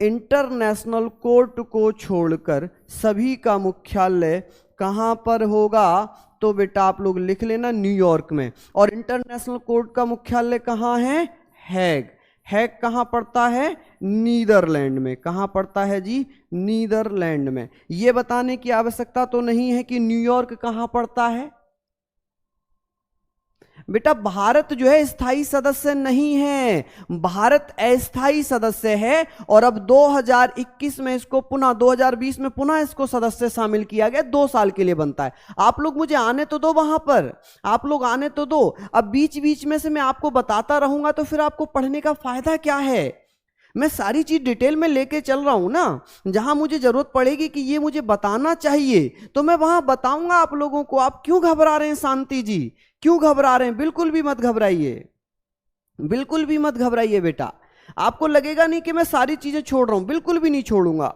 इंटरनेशनल कोर्ट को छोड़कर सभी का मुख्यालय कहां पर होगा, तो बेटा आप लोग लिख लेना न्यूयॉर्क में। और इंटरनेशनल कोर्ट का मुख्यालय कहां है, हैग। हैग कहां पड़ता है, नीदरलैंड में। कहां पड़ता है जी, नीदरलैंड में। यह बताने की आवश्यकता तो नहीं है कि न्यूयॉर्क कहां पड़ता है। बेटा भारत जो है स्थायी सदस्य नहीं है, भारत अस्थायी सदस्य है, और अब 2021 में इसको पुनः, 2020 में पुनः इसको सदस्य शामिल किया गया, 2 साल के लिए बनता है। आप लोग मुझे आने तो दो, वहां पर आप लोग आने तो दो। अब बीच बीच में से मैं आपको बताता रहूंगा तो फिर आपको पढ़ने का फायदा क्या है। मैं सारी चीज डिटेल में लेके चल रहा हूं ना, जहां मुझे जरूरत पड़ेगी कि ये मुझे बताना चाहिए तो मैं वहां बताऊंगा आप लोगों को। आप क्यों घबरा रहे हैं शांति जी, क्यों घबरा रहे हैं, बिल्कुल भी मत घबराइए, बिल्कुल भी मत घबराइए बेटा। आपको लगेगा नहीं कि मैं सारी चीजें छोड़ रहा हूं, बिल्कुल भी नहीं छोड़ूंगा।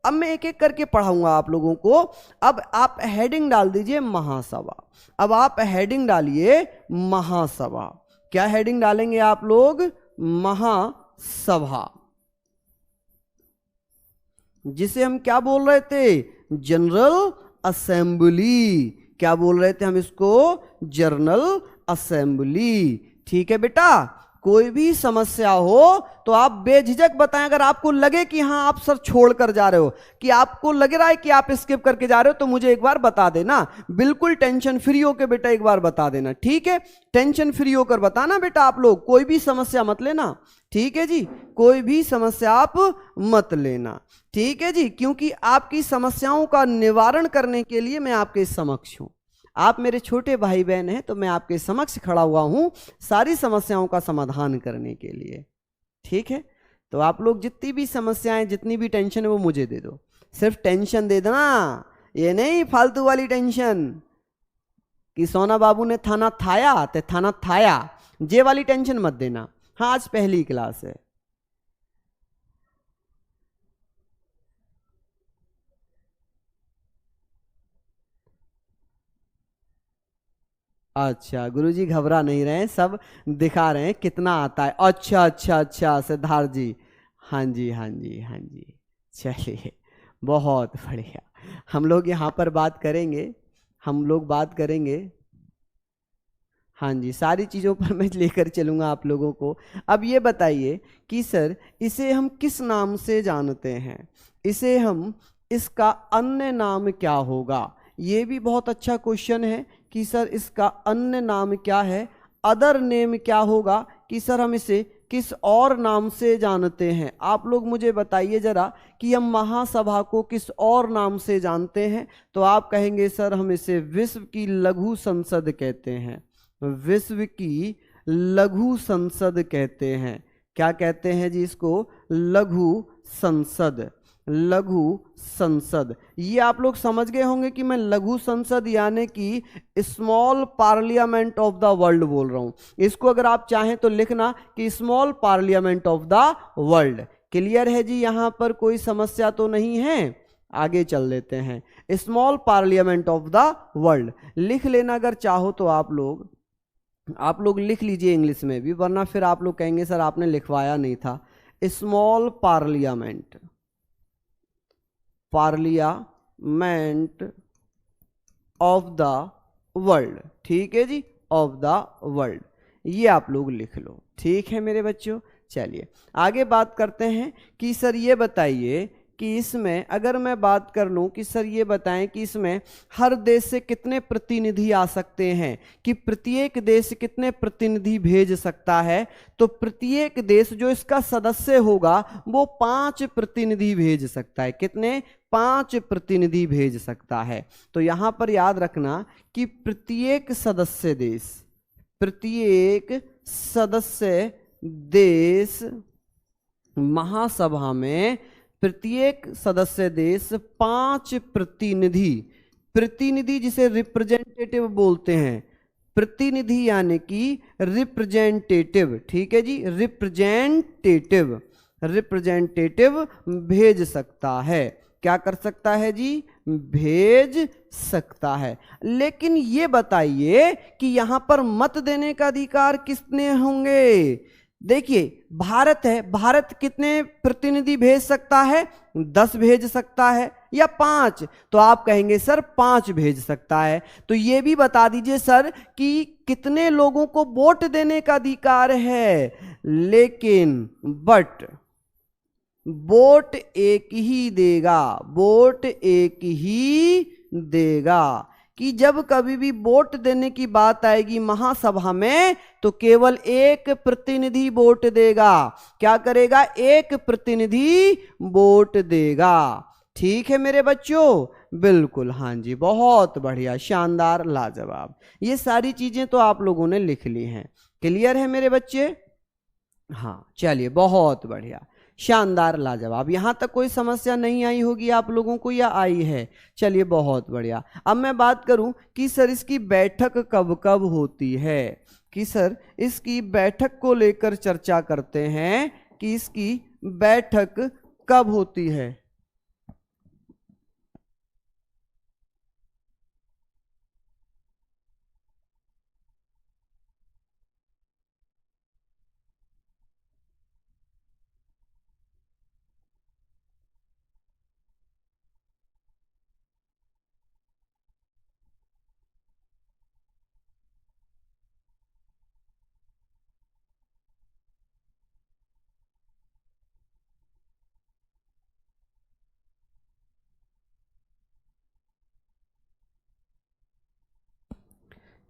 अब मैं एक एक करके पढ़ाऊंगा आप लोगों को। अब आप हेडिंग डाल दीजिए महासभा, अब आप हेडिंग डालिए महासभा। क्या हेडिंग डालेंगे आप लोग, महासभा, जिसे हम क्या बोल रहे थे, जनरल असेंबली। क्या बोल रहे थे हम इसको, जनरल असेंबली। ठीक है बेटा, कोई भी समस्या हो तो आप बेझिझक बताएं। अगर आपको लगे कि हाँ आप सर छोड़ कर जा रहे हो, कि आपको लग रहा है कि आप स्किप करके जा रहे हो, तो मुझे एक बार बता देना, बिल्कुल टेंशन फ्री होकर बेटा एक बार बता देना। ठीक है, टेंशन फ्री होकर बताना बेटा, आप लोग कोई भी समस्या मत लेना। ठीक है जी, कोई भी समस्या आप मत लेना। ठीक है जी, क्योंकि आपकी समस्याओं का निवारण करने के लिए मैं आपके समक्ष हूं। आप मेरे छोटे भाई बहन हैं तो मैं आपके समक्ष खड़ा हुआ हूं सारी समस्याओं का समाधान करने के लिए। ठीक है, तो आप लोग जितनी भी समस्याएं, जितनी भी टेंशन है वो मुझे दे दो। सिर्फ टेंशन दे देना, ये नहीं फालतू वाली टेंशन कि सोना बाबू ने थाना थाया ते थाना थाया, ये वाली टेंशन मत देना। हाँ, आज पहली क्लास है। अच्छा गुरुजी घबरा नहीं रहे हैं, सब दिखा रहे हैं कितना आता है। अच्छा अच्छा अच्छा सिद्धार्थ जी, हाँ जी हाँ जी हाँ जी, चलिए बहुत बढ़िया। हम लोग यहाँ पर बात करेंगे, हम लोग बात करेंगे, हाँ जी, सारी चीज़ों पर मैं लेकर चलूँगा आप लोगों को। अब ये बताइए कि सर इसे हम किस नाम से जानते हैं, इसे हम, इसका अन्य नाम क्या होगा। ये भी बहुत अच्छा क्वेश्चन है कि सर इसका अन्य नाम क्या है, अदर नेम क्या होगा, कि सर हम इसे किस और नाम से जानते हैं। आप लोग मुझे बताइए जरा कि हम महासभा को किस और नाम से जानते हैं। तो आप कहेंगे सर हम इसे विश्व की लघु संसद कहते हैं, विश्व की लघु संसद कहते हैं। क्या कहते हैं जी इसको, लघु संसद, लघु संसद। ये आप लोग समझ गए होंगे कि मैं लघु संसद यानी कि small parliament of the world बोल रहा हूं। इसको अगर आप चाहें तो लिखना कि small parliament of the world. Clear है जी, यहां पर कोई समस्या तो नहीं है। आगे चल लेते हैं, small parliament of the world लिख लेना अगर चाहो तो आप लोग लिख लीजिए इंग्लिश में भी, वरना फिर आप लोग कहेंगे सर आपने लिखवाया नहीं था। Small parliament, parliament of the world, ठीक है जी, ऑफ द वर्ल्ड, ये आप लोग लिख लो, ठीक है मेरे बच्चों। चलिए आगे बात करते हैं कि सर ये बताइए कि इसमें अगर मैं बात कर लूं कि सर ये बताएं कि इसमें हर देश से कितने प्रतिनिधि आ सकते हैं, कि प्रत्येक देश कितने प्रतिनिधि भेज सकता है, तो प्रत्येक देश जो इसका सदस्य होगा वो 5 प्रतिनिधि भेज सकता है। कितने? 5 प्रतिनिधि भेज सकता है। तो यहां पर याद रखना कि प्रत्येक सदस्य देश महासभा में प्रत्येक सदस्य देश 5 प्रतिनिधि जिसे रिप्रेजेंटेटिव बोलते हैं, प्रतिनिधि यानी कि रिप्रेजेंटेटिव, ठीक है जी, रिप्रेजेंटेटिव भेज सकता है। क्या कर सकता है जी? भेज सकता है। लेकिन ये बताइए कि यहां पर मत देने का अधिकार किसने होंगे? देखिए भारत है, भारत कितने प्रतिनिधि भेज सकता है? 10 भेज सकता है या 5? तो आप कहेंगे सर 5 भेज सकता है। तो ये भी बता दीजिए सर कि कितने लोगों को वोट देने का अधिकार है, लेकिन बट वोट एक ही देगा, वोट एक ही देगा। कि जब कभी भी वोट देने की बात आएगी महासभा में तो केवल एक प्रतिनिधि वोट देगा। क्या करेगा? एक प्रतिनिधि वोट देगा। ठीक है मेरे बच्चों? बिल्कुल, हाँ जी, बहुत बढ़िया, शानदार, लाजवाब। ये सारी चीजें तो आप लोगों ने लिख ली हैं। क्लियर है मेरे बच्चे? हाँ चलिए, बहुत बढ़िया, शानदार, लाजवाब। यहां तक कोई समस्या नहीं आई होगी आप लोगों को या आई है? चलिए बहुत बढ़िया। अब मैं बात करूं कि सर इसकी बैठक कब कब होती है, कि सर इसकी बैठक को लेकर चर्चा करते हैं कि इसकी बैठक कब होती है।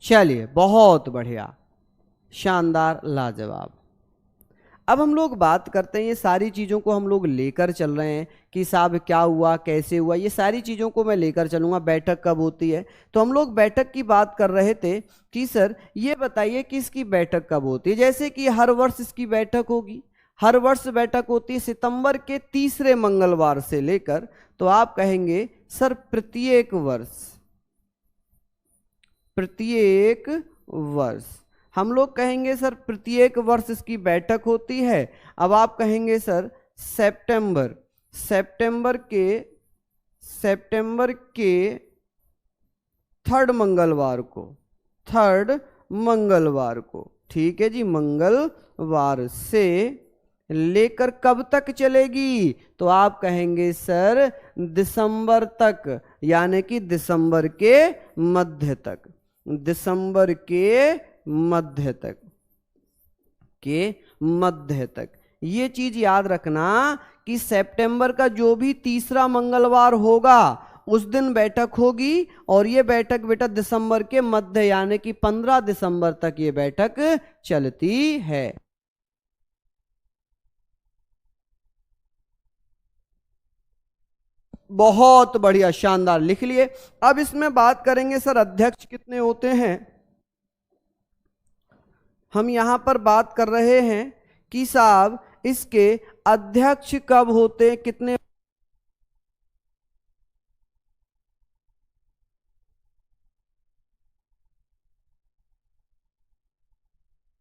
चलिए बहुत बढ़िया, शानदार, लाजवाब। अब हम लोग बात करते हैं, ये सारी चीज़ों को हम लोग लेकर चल रहे हैं कि साहब क्या हुआ, कैसे हुआ, ये सारी चीज़ों को मैं लेकर चलूँगा। बैठक कब होती है, तो हम लोग बैठक की बात कर रहे थे कि सर ये बताइए कि इसकी बैठक कब होती है। जैसे कि हर वर्ष इसकी बैठक होगी, हर वर्ष बैठक होती है सितंबर के तीसरे मंगलवार से लेकर, तो आप कहेंगे सर प्रत्येक वर्ष हम लोग कहेंगे सर प्रत्येक वर्ष इसकी बैठक होती है। अब आप कहेंगे सर सितंबर के थर्ड मंगलवार को, ठीक है जी, मंगलवार से लेकर कब तक चलेगी, तो आप कहेंगे सर दिसंबर तक, यानी कि दिसंबर के मध्य तक। ये चीज याद रखना कि सितंबर का जो भी तीसरा मंगलवार होगा उस दिन बैठक होगी, और ये बैठक बेटा दिसंबर के मध्य यानी कि 15 दिसंबर तक ये बैठक चलती है। बहुत बढ़िया, शानदार, लिख लिए। अब इसमें बात करेंगे सर अध्यक्ष कितने होते हैं। हम यहां पर बात कर रहे हैं कि साहब इसके अध्यक्ष कब होते, कितने।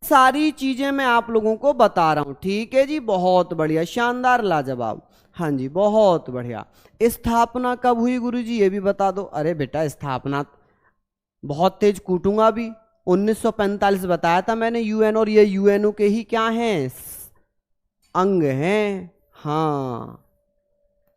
सारी चीजें मैं आप लोगों को बता रहा हूं, ठीक है जी, बहुत बढ़िया, शानदार, लाजवाब। हाँ जी बहुत बढ़िया। स्थापना कब हुई गुरुजी, ये भी बता दो। अरे बेटा स्थापना बहुत तेज कूटूंगा भी, 1945 बताया था मैंने, यूएन, और ये यूएनओ के ही क्या हैं, अंग हैं। हाँ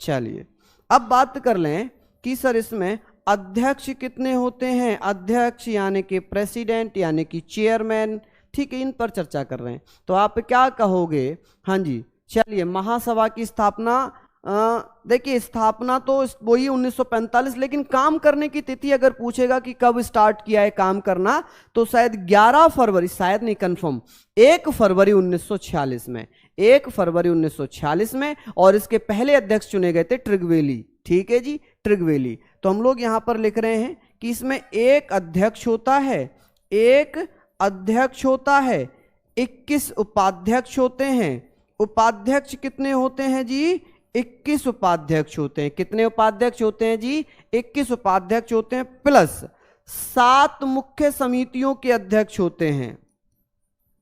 चलिए अब बात कर लें कि सर इसमें अध्यक्ष कितने होते हैं? अध्यक्ष यानी कि प्रेसिडेंट यानी कि चेयरमैन, ठीक है, इन पर चर्चा कर रहे हैं। तो आप क्या कहोगे? हाँ जी, चलिए, महासभा की स्थापना, देखिए स्थापना तो वही 1945, लेकिन काम करने की तिथि अगर पूछेगा कि कब स्टार्ट किया है काम करना, तो शायद 11 फरवरी, शायद नहीं, कंफर्म 1 फरवरी 1946 में, 1 फरवरी 1946 में। और इसके पहले अध्यक्ष चुने गए थे ट्रिगवेली, ठीक है जी, ट्रिगवेली। तो हम लोग यहां पर लिख रहे हैं कि इसमें एक अध्यक्ष होता है, एक अध्यक्ष होता है, 21 उपाध्यक्ष होते हैं। उपाध्यक्ष कितने होते हैं जी? 21 उपाध्यक्ष होते हैं। कितने उपाध्यक्ष होते हैं जी? 21 उपाध्यक्ष होते हैं, प्लस 7 मुख्य समितियों के अध्यक्ष होते हैं,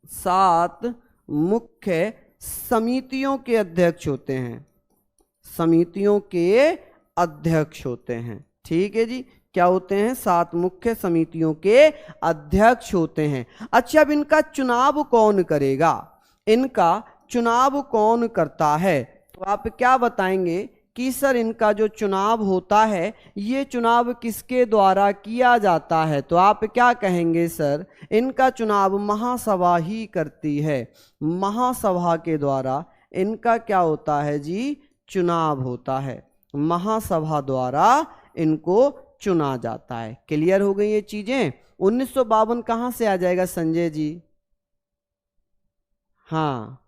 7 मुख्य समितियों के अध्यक्ष होते हैं, समितियों के अध्यक्ष होते हैं, ठीक है जी। क्या होते हैं? 7 मुख्य समितियों के अध्यक्ष होते हैं। अच्छा, अब इनका चुनाव कौन करेगा? इनका चुनाव कौन करता है? तो आप क्या बताएंगे कि सर इनका जो चुनाव होता है, ये चुनाव किसके द्वारा किया जाता है? तो आप क्या कहेंगे? सर इनका चुनाव महासभा ही करती है, महासभा के द्वारा इनका क्या होता है जी? चुनाव होता है, महासभा द्वारा इनको चुना जाता है। क्लियर हो गई ये चीजें? 1952 कहां से आ जाएगा संजय जी? हाँ,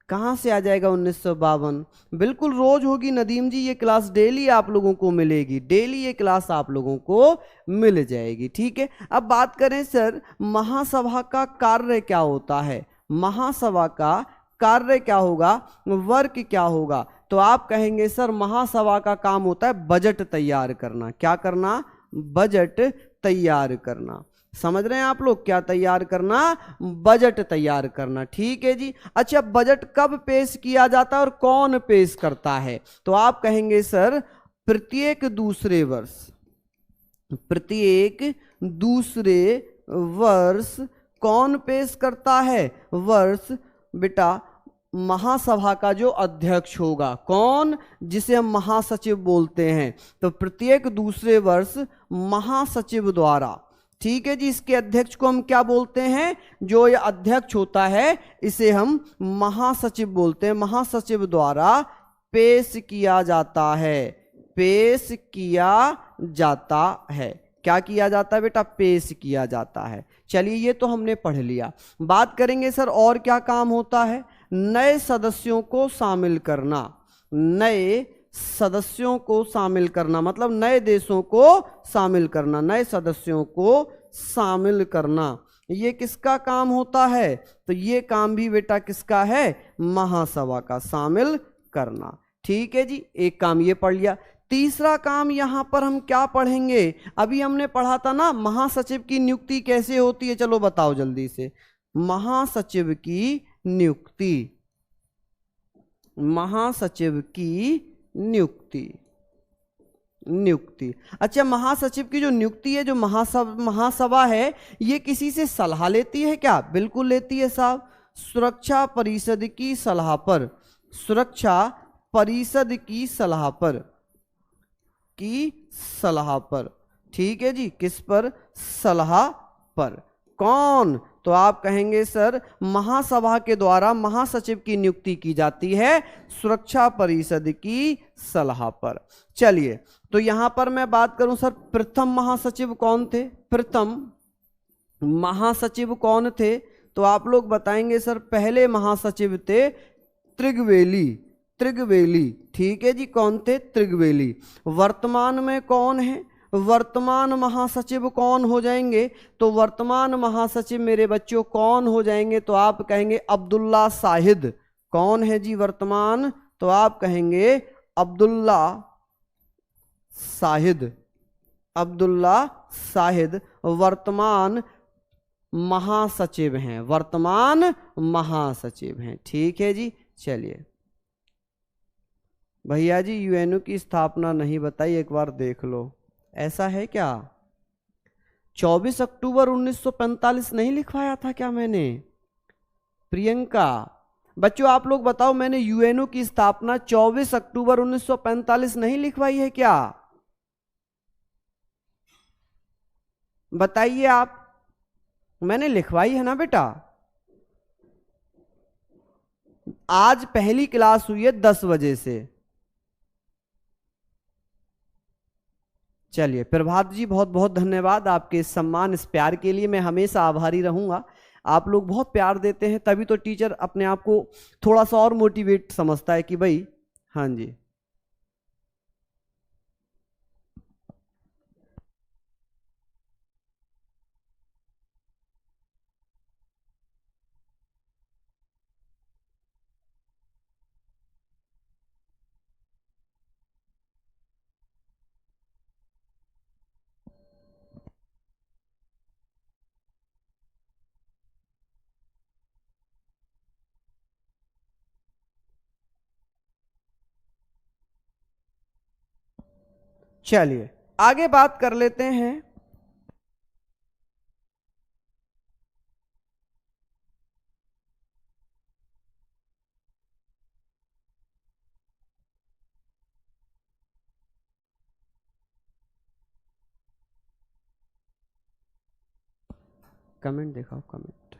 कहां से आ जाएगा 1952? बिल्कुल रोज होगी नदीम जी, ये क्लास डेली आप लोगों को मिलेगी, डेली ये क्लास आप लोगों को मिल जाएगी, ठीक है। अब बात करें सर महासभा का कार्य क्या होता है? महासभा का कार्य क्या होगा? वर्क क्या होगा? तो आप कहेंगे सर महासभा का काम होता है बजट तैयार करना। क्या करना? बजट तैयार करना। समझ रहे हैं आप लोग? क्या तैयार करना? बजट तैयार करना, ठीक है जी। अच्छा, बजट कब पेश किया जाता है और कौन पेश करता है? तो आप कहेंगे सर प्रत्येक दूसरे वर्ष, प्रत्येक दूसरे वर्ष कौन पेश करता है? वर्ष बेटा महासभा का जो अध्यक्ष होगा, कौन? जिसे हम महासचिव बोलते हैं। तो प्रत्येक दूसरे वर्ष महासचिव द्वारा, ठीक है जी। इसके अध्यक्ष को हम क्या बोलते हैं? जो ये अध्यक्ष होता है इसे हम महासचिव बोलते हैं। महासचिव द्वारा पेश किया जाता है, पेश किया जाता है। क्या किया जाता है बेटा? पेश किया जाता है। चलिए, ये तो हमने पढ़ लिया। बात करेंगे सर और क्या काम होता है? नए सदस्यों को शामिल करना, नए सदस्यों को शामिल करना, मतलब नए देशों को शामिल करना, नए सदस्यों को शामिल करना। ये किसका काम होता है? तो ये काम भी बेटा किसका है? महासभा का, शामिल करना, ठीक है जी। एक काम ये पढ़ लिया। तीसरा काम यहां पर हम क्या पढ़ेंगे? अभी हमने पढ़ा था ना महासचिव की नियुक्ति कैसे होती है, चलो बताओ जल्दी से। महासचिव की नियुक्ति, महासचिव की नियुक्ति, नियुक्ति। अच्छा, महासचिव की जो नियुक्ति है, जो महासभा है, ये किसी से सलाह लेती है क्या? बिल्कुल लेती है साहब, सुरक्षा परिषद की सलाह पर, सुरक्षा परिषद की सलाह पर, की सलाह पर, ठीक है जी। किस पर? सलाह पर। कौन? तो आप कहेंगे सर महासभा के द्वारा महासचिव की नियुक्ति की जाती है सुरक्षा परिषद की सलाह पर। चलिए, तो यहां पर मैं बात करूं सर प्रथम महासचिव कौन थे? प्रथम महासचिव कौन थे? तो आप लोग बताएंगे सर पहले महासचिव थे त्रिगवेली, त्रिगवेली, ठीक है जी। कौन थे? त्रिगवेली। वर्तमान में कौन है? वर्तमान महासचिव कौन हो जाएंगे? तो वर्तमान महासचिव मेरे बच्चों कौन हो जाएंगे? तो आप कहेंगे अब्दुल्ला साहिद। कौन है जी वर्तमान? तो आप कहेंगे अब्दुल्ला साहिद, अब्दुल्ला साहिद वर्तमान महासचिव हैं, वर्तमान महासचिव हैं, ठीक है जी। चलिए भैया जी यूएनओ की स्थापना नहीं बताई, एक बार देख लो, ऐसा है क्या? 24 अक्टूबर 1945 नहीं लिखवाया था क्या मैंने? प्रियंका, बच्चों आप लोग बताओ, मैंने यूएनओ की स्थापना 24 अक्टूबर 1945 नहीं लिखवाई है क्या? बताइए आप, मैंने लिखवाई है ना बेटा। आज पहली क्लास हुई है 10 बजे से। चलिए प्रभात जी, बहुत बहुत धन्यवाद आपके इस सम्मान, इस प्यार के लिए मैं हमेशा आभारी रहूंगा। आप लोग बहुत प्यार देते हैं, तभी तो टीचर अपने आप को थोड़ा सा और मोटिवेट समझता है कि भाई। हाँ जी, चलिए आगे बात कर लेते हैं। कमेंट दिखाओ, कमेंट,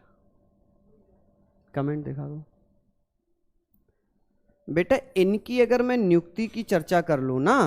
कमेंट दिखा दो बेटा। इनकी अगर मैं नियुक्ति की चर्चा कर लूं ना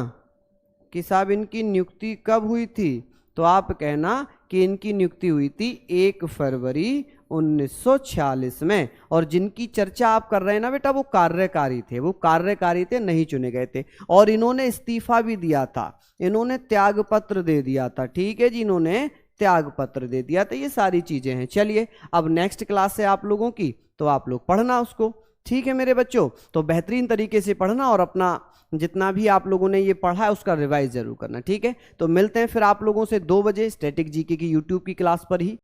कि साहब इनकी नियुक्ति कब हुई थी, तो आप कहना कि इनकी नियुक्ति हुई थी 1 फरवरी 1946 में। और जिनकी चर्चा आप कर रहे हैं ना बेटा, वो कार्यकारी थे, वो कार्यकारी थे, नहीं चुने गए थे। और इन्होंने इस्तीफा भी दिया था, इन्होंने त्याग पत्र दे दिया था। ठीक है जी, इन्होंने त्याग पत्र दे दिया था। ये सारी चीजें हैं। चलिए अब नेक्स्ट क्लास है आप लोगों की, तो आप लोग पढ़ना उसको। ठीक है मेरे बच्चों, तो बेहतरीन तरीके से पढ़ना और अपना जितना भी आप लोगों ने ये पढ़ा है उसका रिवाइज जरूर करना। ठीक है, तो मिलते हैं फिर आप लोगों से 2 बजे स्टैटिक जीके की यूट्यूब की क्लास पर ही।